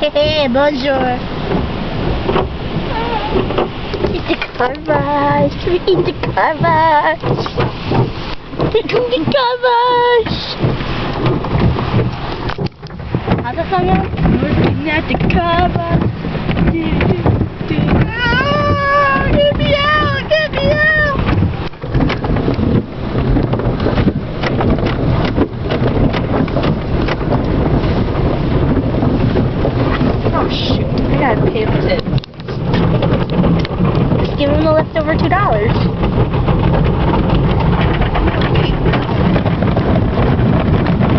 Hey, bonjour. Eat the garbage. Eat the garbage. Eat the garbage. How's that song go? Looking at the garbage. Get me out! Get me out! Oh shoot, I gotta pay for it. Just give him the leftover $2.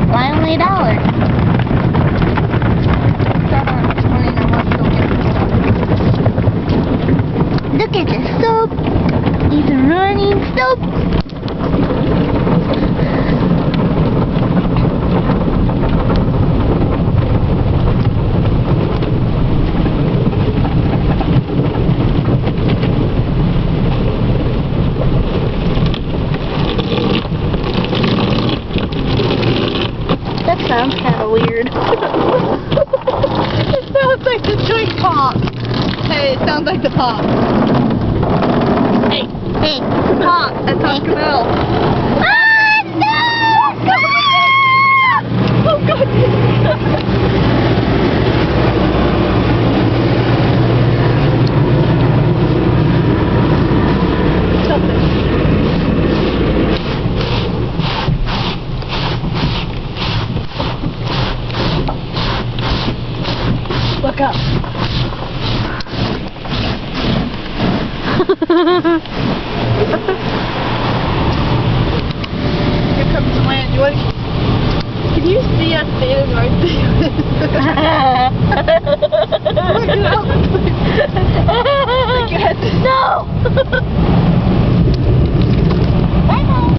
Why only $1? Look at the soap. He's running soap. That sounds kind of weird. It sounds like the joint pop. Hey, it sounds like the pop. Hey, Pop at Taco Bell. Ah, no! Oh God! Look up. Here comes the land. Can you see us standing right there? Look it up. No!